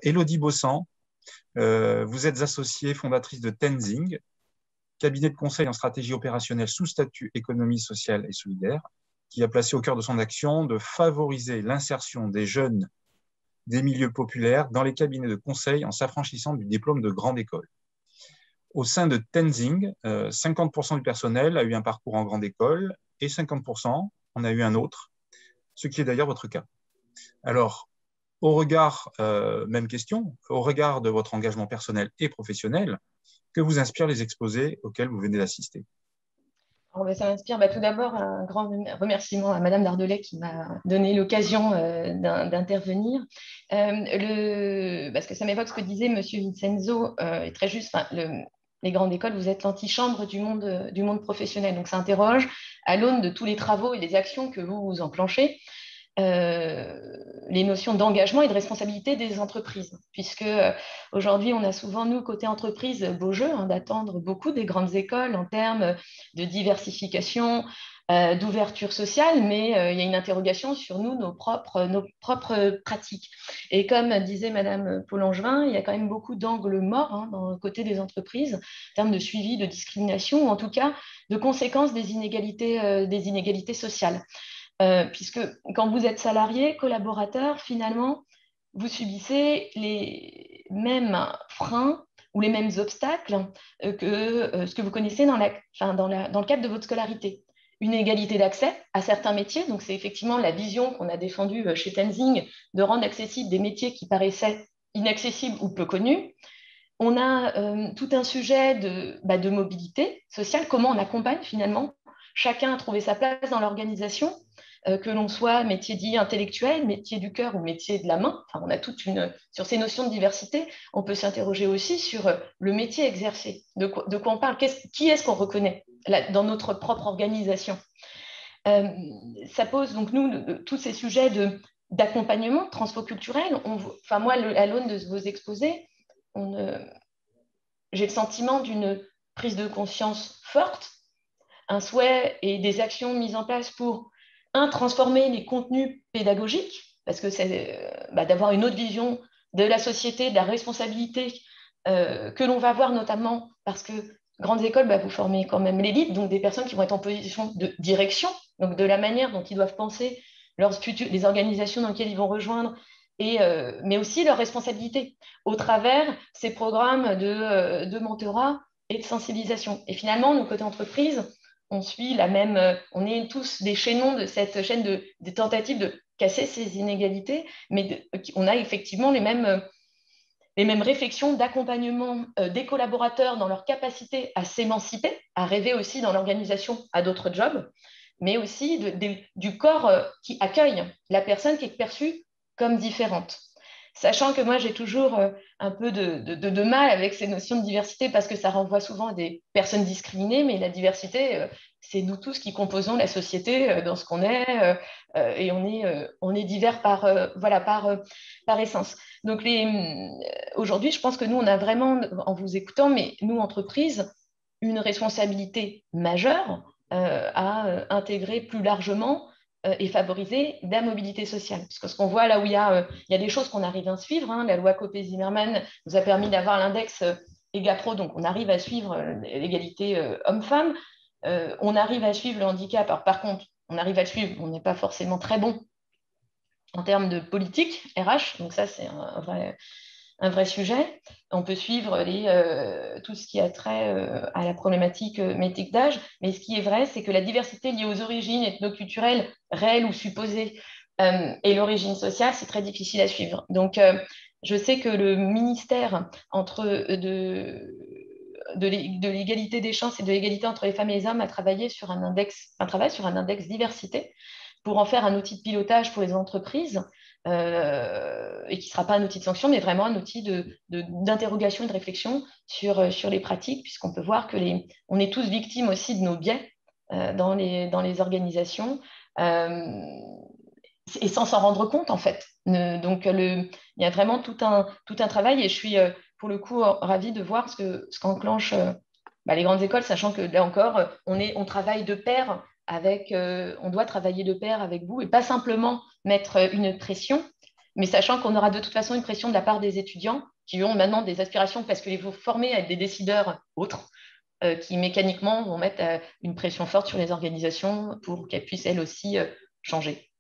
Élodie Bossan, vous êtes associée fondatrice de Tenzing, cabinet de conseil en stratégie opérationnelle sous statut économie sociale et solidaire, qui a placé au cœur de son action de favoriser l'insertion des jeunes des milieux populaires dans les cabinets de conseil en s'affranchissant du diplôme de grande école. Au sein de Tenzing, 50% du personnel a eu un parcours en grande école et 50% en a eu un autre, ce qui est d'ailleurs votre cas. Alors, au regard, même question, au regard de votre engagement personnel et professionnel, que vous inspirent les exposés auxquels vous venez d'assister? Ça m'inspire tout d'abord un grand remerciement à Madame Dardelais qui m'a donné l'occasion d'intervenir. Parce que ça m'évoque ce que disait Monsieur Vincenzo, est très juste. Les grandes écoles, vous êtes l'antichambre du monde professionnel. Donc ça interroge à l'aune de tous les travaux et des actions que vous enclenchez. Les notions d'engagement et de responsabilité des entreprises, puisque aujourd'hui, on a souvent, nous, côté entreprise, beau jeu d'attendre beaucoup des grandes écoles en termes de diversification, d'ouverture sociale, mais il y a une interrogation sur nous, nos propres pratiques. Et comme disait Madame Paul-Angevin, il y a quand même beaucoup d'angles morts dans le côté des entreprises, en termes de suivi, de discrimination, ou en tout cas de conséquences des inégalités sociales. Puisque quand vous êtes salarié, collaborateur, finalement, vous subissez les mêmes freins ou les mêmes obstacles que ce que vous connaissez dans le cadre de votre scolarité. Une égalité d'accès à certains métiers, donc c'est effectivement la vision qu'on a défendue chez Tenzing, de rendre accessibles des métiers qui paraissaient inaccessibles ou peu connus. On a tout un sujet de mobilité sociale, comment on accompagne finalement chacun à trouver sa place dans l'organisation, que l'on soit métier dit intellectuel, métier du cœur ou métier de la main. On a sur ces notions de diversité, on peut s'interroger aussi sur le métier exercé. De quoi on parle? Qui est-ce qu'on reconnaît dans notre propre organisation? Ça pose donc, nous, tous ces sujets d'accompagnement transfoculturel. Moi, à l'aune de vos exposés, j'ai le sentiment d'une prise de conscience forte, un souhait et des actions mises en place pour, transformer les contenus pédagogiques, parce que c'est d'avoir une autre vision de la société, de la responsabilité que l'on va voir notamment parce que grandes écoles, vous formez quand même l'élite, donc des personnes qui vont être en position de direction, donc de la manière dont ils doivent penser les organisations dans lesquelles ils vont rejoindre, mais aussi leurs responsabilités au travers ces programmes de mentorat et de sensibilisation. Et finalement, nous, côté entreprise, on suit on est tous des chaînons de cette chaîne des tentatives de casser ces inégalités, mais on a effectivement les mêmes réflexions d'accompagnement des collaborateurs dans leur capacité à s'émanciper, à rêver aussi dans l'organisation à d'autres jobs, mais aussi du corps qui accueille la personne qui est perçue comme différente. Sachant que moi, j'ai toujours un peu de mal avec ces notions de diversité parce que ça renvoie souvent à des personnes discriminées, mais la diversité, c'est nous tous qui composons la société dans ce qu'on est, et on est divers par essence. Donc, aujourd'hui, je pense que nous, on a vraiment, en vous écoutant, mais nous, entreprises, une responsabilité majeure à intégrer plus largement et favoriser la mobilité sociale. Parce que ce qu'on voit là où il y a des choses qu'on arrive à suivre, la loi Copé-Zimmermann nous a permis d'avoir l'index EGAPRO, donc on arrive à suivre l'égalité homme-femme, on arrive à suivre le handicap. Alors par contre, on arrive à le suivre, on n'est pas forcément très bon en termes de politique RH, donc ça c'est un vrai sujet. On peut suivre tout ce qui a trait à la problématique métrique d'âge, mais ce qui est vrai, c'est que la diversité liée aux origines ethnoculturelles réelles ou supposées et l'origine sociale, c'est très difficile à suivre. Donc, je sais que le ministère de l'égalité des chances et de l'égalité entre les femmes et les hommes a travaillé sur un index diversité pour en faire un outil de pilotage pour les entreprises et qui ne sera pas un outil de sanction, mais vraiment un outil d'interrogation et de réflexion sur les pratiques, puisqu'on peut voir que on est tous victimes aussi de nos biais dans les organisations et sans s'en rendre compte, en fait. Donc, il y a vraiment tout un travail et je suis, pour le coup, ravie de voir ce qu'enclenchent les grandes écoles, sachant que là encore, on travaille de pair on doit travailler de pair avec vous et pas simplement mettre une pression, mais sachant qu'on aura de toute façon une pression de la part des étudiants qui ont maintenant des aspirations parce qu'ils vont former à être des décideurs autres, qui mécaniquement vont mettre une pression forte sur les organisations pour qu'elles puissent elles aussi changer.